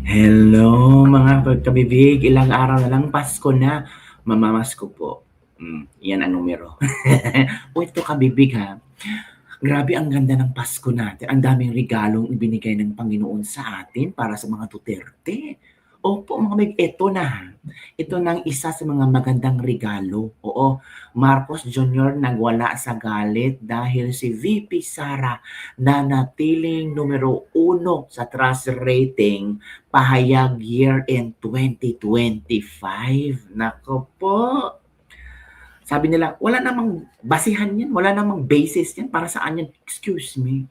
Hello mga pagkabibig, ilang araw na lang Pasko na, mamamasko po. Yan ang numero. O ito kabibig ha, grabe ang ganda ng Pasko natin, ang daming regalong ibinigay ng Panginoon sa atin para sa mga Duterte. Opo mga kabibig, ito na ha, ito na ang isa sa mga magandang regalo. Oo, Marcos Jr. nagwala sa galit dahil si VP Sara nanatiling numero 1 sa trust rating pahayag year-end 2025. Naku po, sabi nila, wala namang basihan yan, wala namang basis yan, para saan yan? Excuse me.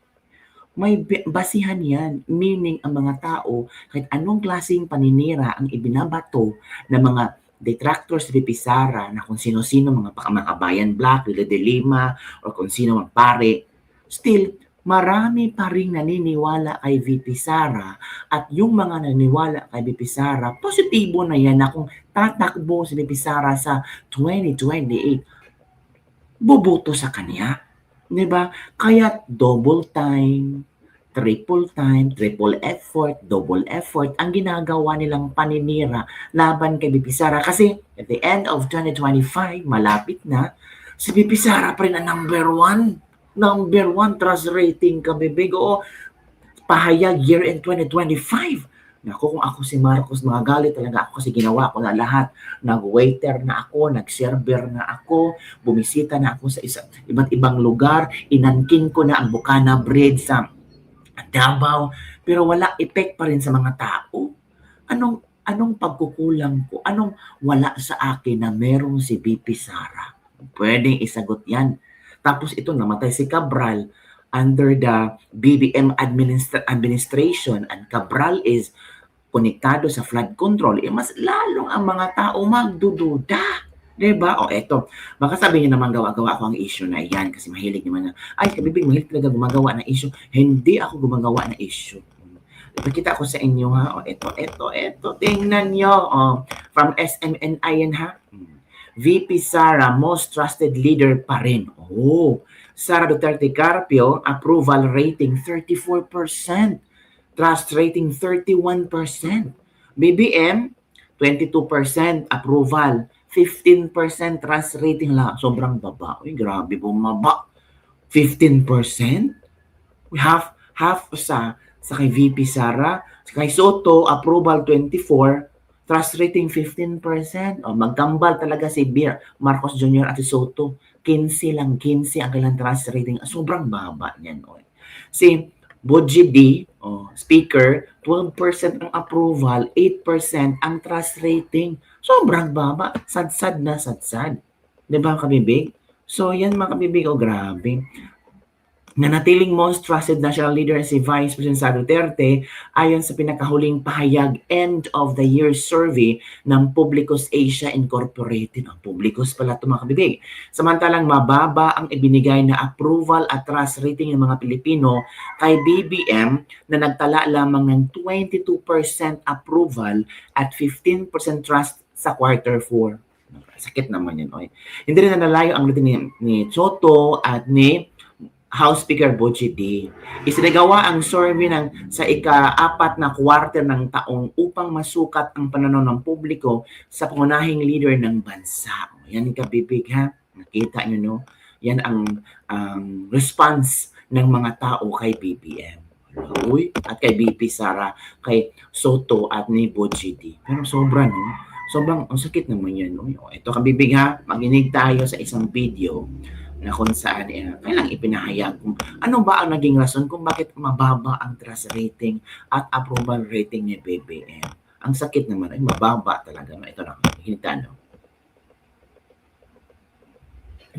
May basihan yan, meaning ang mga tao, kahit anong klaseng paninira ang ibinabato ng mga detractors ni Pizarra na kung sino-sino, mga Kabayan Black, Lila de Lima, o kung sino mang pare, still, marami pa ring naniniwala kay VP Sara at yung mga naniniwala kay VP Sara, positibo na yan na kung tatakbo si VP Sara sa 2028, boboto sa kanya. 'Di ba? Kaya double time, triple effort, double effort ang ginagawa nilang paninira laban kay VP Sara kasi at the end of 2025, malapit na, si VP Sara pa rin ang number one trust rating kabibig. Oo, pahayag year-end 2025. Naku, kung ako si Marcos, magagalit talaga ako kasi ginawa ko na lahat. Nag-waiter na ako, nag-server na ako, bumisita na ako sa iba't ibang lugar, inangkin ko na ang Bukana Bread sa Davao, pero wala effect pa rin sa mga tao. Anong pagkukulang ko? Anong wala sa akin na merong si VP Sara? Pwedeng isagot yan. Tapos ito, namatay si Cabral under the BBM administration, and Cabral is konektado sa flood control, mas lalong ang mga tao magdududa. Diba? O eto, baka sabihin naman gawa-gawa ako ang issue na yan kasi mahilig naman na, ay kabibig, mahilig talaga gumagawa ng issue. Hindi ako gumagawa ng issue. Ipakita ko sa inyo ha. O eto, tingnan nyo. O, from SMNI yan ha. VP Sara, most trusted leader pa rin. Oh, Sara Duterte Carpio, approval rating 34%. Trust rating 31%. BBM, 22% approval. 15% trust rating lang. Sobrang baba. Uy, grabe bumaba. 15%? Half sa kay VP Sara. Kay Soto, approval 24%. Trust rating 15%. O, magkambal talaga si Marcos Jr. at si Soto. 15 lang, 15 ang kailang trust rating. Sobrang baba niyan. O. Si Boji D, speaker, 12% ang approval, 8% ang trust rating. Sobrang baba. Sad-sad na sad-sad. Diba, kabibig? So, yan mga kabibig. Grabe. Nanatiling most trusted national leader si Vice President Sara Duterte ayon sa pinakahuling pahayag end of the year survey ng Publicus Asia Incorporated. Ang Publicus pala ito mga kabibig. Samantalang mababa ang ibinigay na approval at trust rating ng mga Pilipino kay BBM na nagtala lamang ng 22% approval at 15% trust sa quarter 4. Sakit naman yun. Oy. Hindi rin nalalayo ang rating ni Soto at ni House Speaker Boji D. Isinagawa ang survey sa ika-4 na quarter ng taong upang masukat ang pananaw ng publiko sa pangunahing leader ng bansa. Yan kabibig ha. Nakita nyo no? Yan ang response ng mga tao kay BBM. Uy, at kay VP Sara, kay Soto at ni Boji D. Pero sobra no? Sobrang ang sakit naman yan. No? Ito kabibig ha. Maginig tayo sa isang video na kung saan kailang ipinahayag kung ano ba ang naging rason kung bakit mababa ang trust rating at approval rating ni BBM. Ang sakit naman ay mababa talaga. Ito na, hinita no.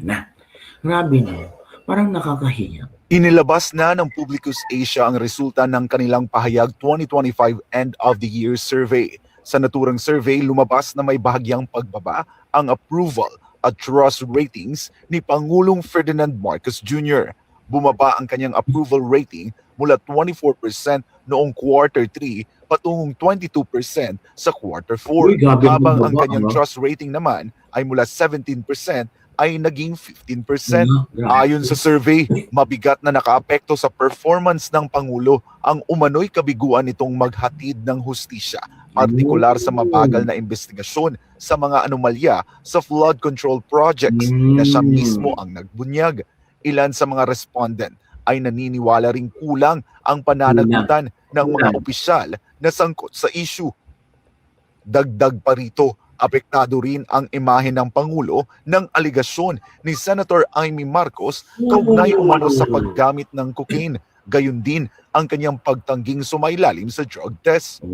Na, grabe no. Parang nakakahiya. Inilabas na ng Publicus Asia ang resulta ng kanilang pahayag 2025 End of the Year Survey. Sa naturang survey, lumabas na may bahagyang pagbaba ang approval at trust ratings ni Pangulong Ferdinand Marcos Jr. Bumaba ang kanyang approval rating mula 24% noong quarter 3 patungong 22% sa quarter 4, habang ang kanyang trust rating naman ay mula 17% ay naging 15%. Grabe. Ayon sa survey, mabigat na nakaapekto sa performance ng Pangulo ang umano'y kabiguan nitong maghatid ng hustisya, partikular sa mabagal na investigasyon sa mga anomalya sa flood control projects na siya mismo ang nagbunyag. Ilan sa mga respondent ay naniniwala ring kulang ang pananagutan ng mga opisyal na sangkot sa issue. Dagdag pa rito, apektado rin ang imahe ng Pangulo ng aligasyon ni Senator Amy Marcos kaugnay umano sa paggamit ng cocaine. Gayon din ang kanyang pagtangging sumailalim sa drug test.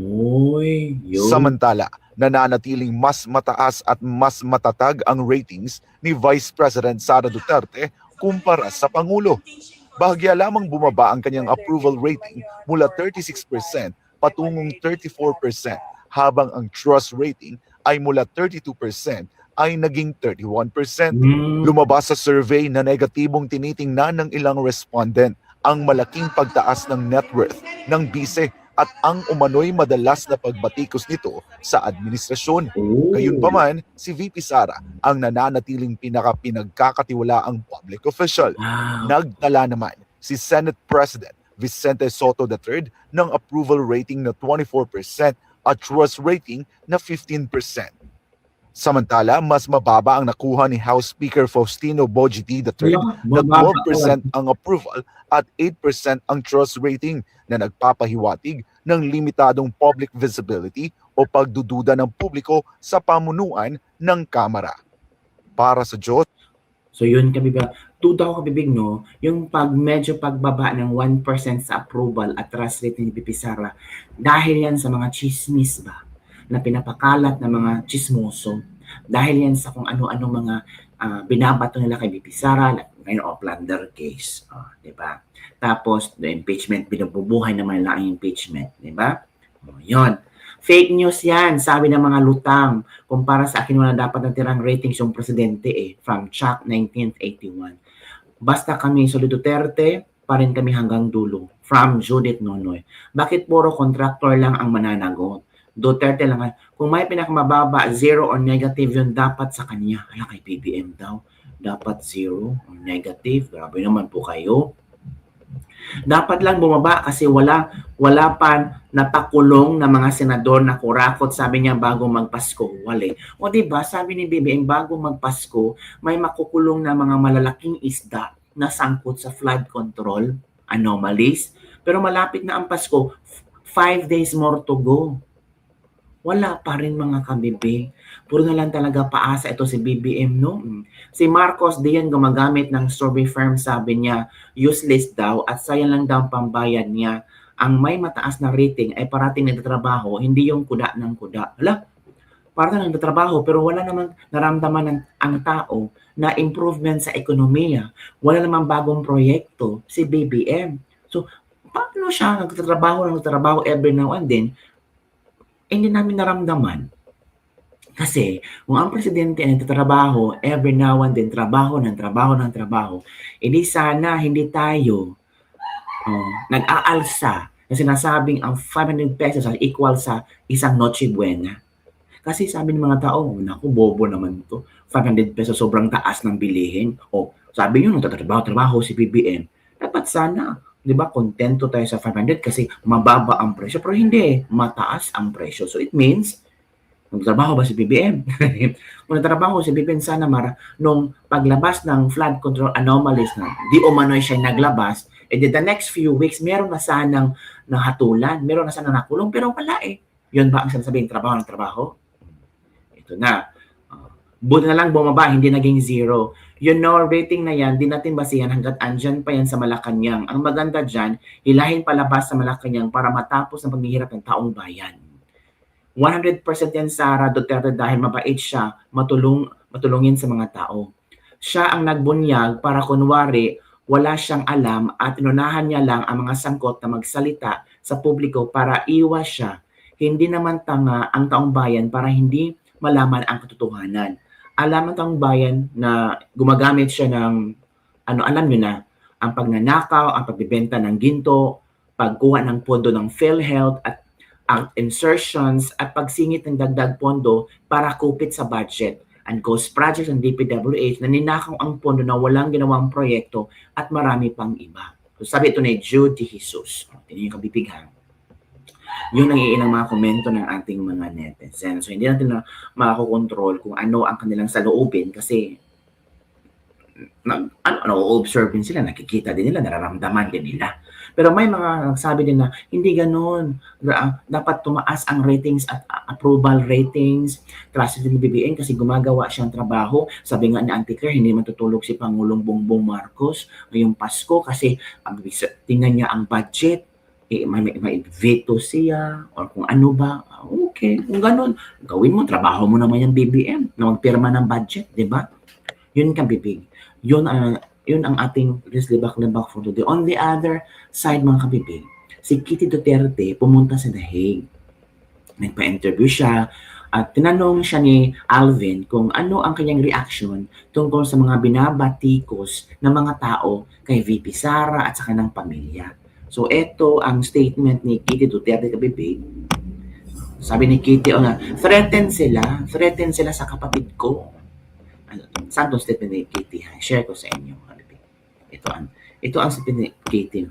Samantala, nananatiling mas mataas at mas matatag ang ratings ni Vice President Sara Duterte kumpara sa Pangulo. Bahagya lamang bumaba ang kanyang approval rating mula 36% patungong 34%, habang ang trust rating ay mula 32% ay naging 31%. Lumabas sa survey na negatibong tinitingnan ng ilang respondent ang malaking pagtaas ng net worth ng bise at ang umano'y madalas na pagbatikos nito sa administrasyon. Gayunpaman, si VP Sara ang nananatiling pinagkakatiwalaang public official. Nagtala naman si Senate President Vicente Soto III ng approval rating na 24% at trust rating na 15%. Samantala, mas mababa ang nakuha ni House Speaker Faustino Bogie III na 12% ang approval at 8% ang trust rating na nagpapahiwatig ng limitadong public visibility o pagdududa ng publiko sa pamunuan ng Kamara. Para sa Diyos. So yun kabibig, tuda ko kabibig no, yung medyo pagbaba ng 1% sa approval at trust rating ni VP Sara, dahil yan sa mga chismis ba na pinapakalat ng mga chismoso, dahil yan sa kung ano-ano mga binabato nila kay VP Sara, ngayon plunder case, di ba? Tapos the impeachment, binubuhay naman nila ang impeachment, di ba? Yun. Fake news yan, sabi ng mga lutang. Kumpara sa akin, wala dapat natirang ratings yung presidente from Chuck 1981. Basta kami, Solid Duterte, pa rin kami hanggang dulo. From Judith Nonoy. Bakit puro contractor lang ang mananagot? Duterte lang. Kung may pinakamababa, 0 or negative yun dapat sa kanya. Hala, kay PBM daw. Dapat 0 or negative. Grabe naman po kayo. Dapat lang bumaba kasi wala pa napakulong na mga senador na kurakot, sabi niya bago magpasko. Wala. O diba, sabi ni BBM bago magpasko, may makukulong na mga malalaking isda na sangkot sa flood control anomalies. Pero malapit na ang Pasko, 5 days more to go. Wala pa rin mga kabibig. Puro na lang talaga paasa ito si BBM, no? Si Marcos diyan gumagamit ng survey firm, sabi niya, useless daw at sayang lang daw ang pambayad niya. Ang may mataas na rating ay parating nagtatrabaho, hindi yung kuda ng kuda. Hala, parating nagtatrabaho pero wala namang naramdaman ang tao na improvement sa ekonomiya. Wala namang bagong proyekto si BBM. So, paano siya nagtatrabaho every now and then? Hindi namin naramdaman. Kasi kung ang presidente ay nagtatrabaho every now and then, trabaho, edi sana hindi tayo nag-aalsa na sinasabing ang 500 pesos ay equal sa isang Noche Buena. Kasi sabi ng mga tao, naku, bobo naman to. 500 pesos sobrang taas ng bilihin. O sabi nyo, nagtatrabaho si BBM. Dapat sana, di ba, kontento tayo sa 500 kasi mababa ang presyo. Pero hindi, mataas ang presyo. So it means, nagtrabaho ba si BBM? Kung nagtrabaho si BBM, sana nung paglabas ng flood control anomalies na di umano'y siya naglabas, and then the next few weeks, meron na sanang nahatulan, meron na sanang nakulong, pero wala Yun ba ang sinasabihin, trabaho? Ito na. Buti na lang bumaba, hindi naging 0. Yun no, rating na yan, di natin basihan hanggat andyan pa yan sa Malacanang. Ang maganda dyan, hilahin palabas sa Malacanang para matapos ang paghihirap ng taong bayan. 100% yan Sara Duterte dahil mabait siya, matulungin sa mga tao. Siya ang nagbunyag para kunwari wala siyang alam at inunahan niya lang ang mga sangkot na magsalita sa publiko para iwas siya. Hindi naman tanga ang taong bayan para hindi malaman ang katotohanan. Alam ng taong bayan na gumagamit siya ng, alam nyo na, ang pagnanakaw, ang pagbibenta ng ginto, pagkuha ng pondo ng PhilHealth at insertions at pagsingit ng dagdag pondo para kupit sa budget. and ghost projects ng DPWH na ninakaw ang pondo na walang ginawang proyekto at marami pang iba. So sabi ito ni Judy Jesus. Tingnan yung kabibighan. Yun ang iilang mga komento ng ating mga netizens. So hindi natin na makakontrol kung ano ang kanilang saloobin kasi observe din sila, nakikita din nila, nararamdaman din nila. Pero may mga nagsabi din na hindi ganoon. Dapat tumaas ang ratings at approval ratings. Trusted din ni BBM kasi gumagawa siyang trabaho. Sabi nga ni Auntie Claire, hindi matutulog si Pangulong Bongbong Marcos ngayong Pasko kasi tingnan niya ang budget. May veto siya or kung ano ba. Okay, kung ganoon, gawin mo, trabaho mo naman yung BBM na magpirma ng budget, di ba? Yun kang bibig. Yun ang ating libak-libak for today. On the other side, mga kabibig, si Kitty Duterte pumunta sa The Hague. Nagpa-interview siya at tinanong siya ni Alvin kung ano ang kanyang reaction tungkol sa mga binabatikos ng mga tao kay VP Sara at sa kanyang pamilya. So, ito ang statement ni Kitty Duterte, kabibig. Sabi ni Kitty, threaten sila sa kapatid ko. Saan itong statement ni Kitty? Share ko sa inyo. Ito ang statement ni Kitty.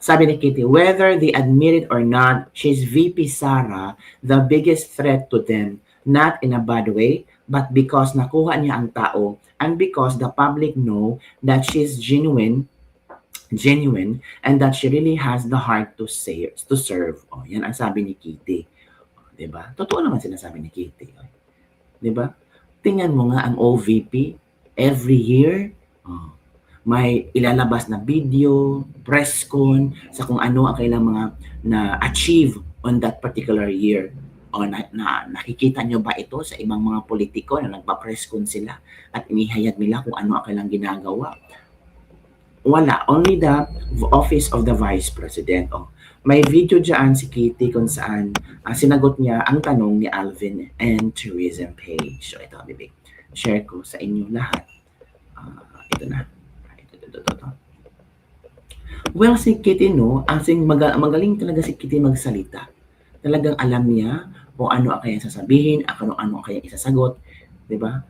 Sabi ni Kitty, whether they admit it or not, she's VP Sara, the biggest threat to them, not in a bad way, but because nakuha niya ang tao and because the public know that she's genuine and that she really has the heart to serve. Yan ang sabi ni Kitty. Diba? Totoo naman sinasabi ni Kitty. Diba? Tingnan mo nga ang OVP, every year, may ilalabas na video, press con, sa kung ano ang kailang mga na-achieve on that particular year. Nakikita nyo ba ito sa ibang mga politiko na nagpa-press con sila at inihayag nila kung ano ang kailang ginagawa? Wala. Only the Office of the Vice President. May video dyan si Kitty kung saan sinagot niya ang tanong ni Alvin and Tourism page. So ito, bibig. Share ko sa inyo lahat. Ito na. Ito. Well, si Kitty, magaling talaga si Kitty magsalita. Talagang alam niya kung ano ang kanyang sasabihin, ano ang kanyang isasagot. Diba?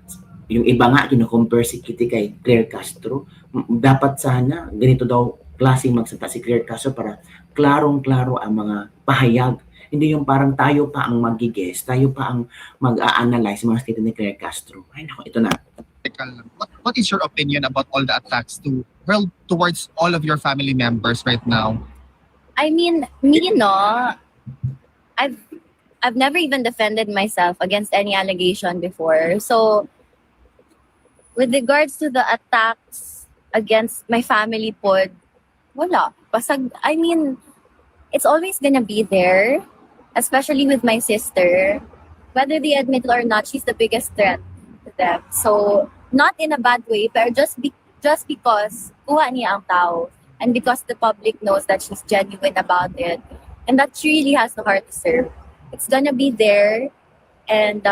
Yung iba nga, kino-compare si Kitty kay Claire Castro. Dapat sana, ganito daw klaseng magsalita si Claire Castro para klarong-klaro ang mga pahayag. Hindi yung parang tayo pa ang mag-guess, tayo pa ang mag-a-analyze mga statement ni Claire Castro. Ay nako, ito na. What is your opinion about all the attacks towards all of your family members right now? I mean, I've never even defended myself against any allegation before. So, with regards to the attacks against my family pod, wala. I mean, it's always gonna be there, especially with my sister. Whether they admit it or not, she's the biggest threat to them. So, not in a bad way, but just because kuha niya ang tao and because the public knows that she's genuine about it and that she really has the heart to serve. It's gonna be there, and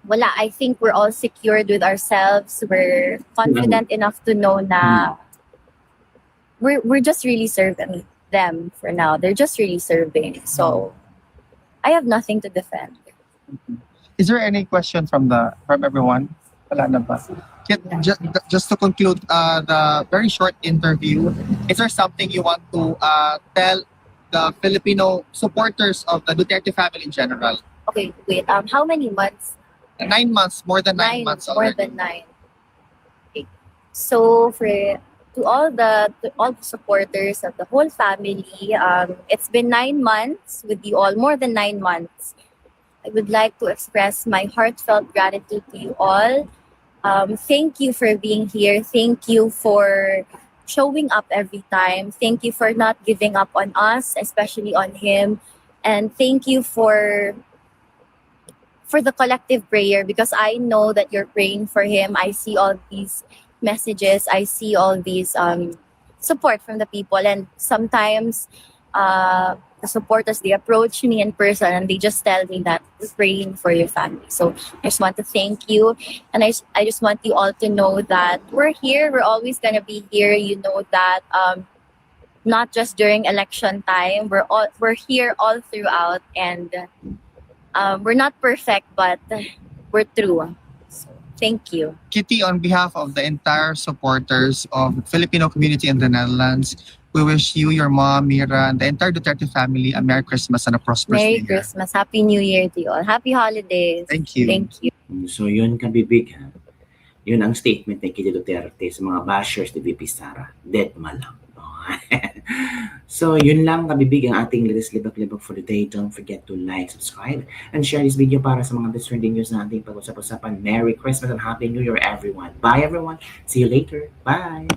wala, I think we're all secured with ourselves. We're confident enough to know na we're just really serving them for now. They're just really serving. So I have nothing to defend. Is there any question from everyone? Wala na ba? Just to conclude the very short interview, is there something you want to tell the Filipino supporters of the Duterte family in general? Okay, wait. How many months? 9 months, more than 9 months already. More than 9. Okay. So to all the supporters of the whole family, it's been 9 months with you all, more than 9 months. I would like to express my heartfelt gratitude to you all. Thank you for being here. Thank you for showing up every time. Thank you for not giving up on us, especially on him. And thank you for the collective prayer, because I know that you're praying for him. I see all these messages. I see all these support from the people. And sometimes the supporters, they approach me in person and they just tell me that we're praying for your family. So I just want to thank you. And I just want you all to know that we're here. We're always going to be here. You know that not just during election time. We're here all throughout. And we're not perfect, but we're through. So, thank you. Kitty, on behalf of the entire supporters of the Filipino community in the Netherlands, we wish you, your mom, Mira, and the entire Duterte family a Merry Christmas and a prosperous Merry New Year. Christmas. Happy New Year to you all. Happy holidays. Thank you. Thank you. So yun kabibig ha. Yun ang statement ni Kitty Duterte sa mga bashers ni VP Sara. Dead ma lang. So yun lang kabibig ang ating latest libak-libak for the day. Don't forget to like, subscribe, and share this video para sa mga best trending news na ating pag-usap-usapan. Merry Christmas and Happy New Year everyone. Bye everyone. See you later. Bye.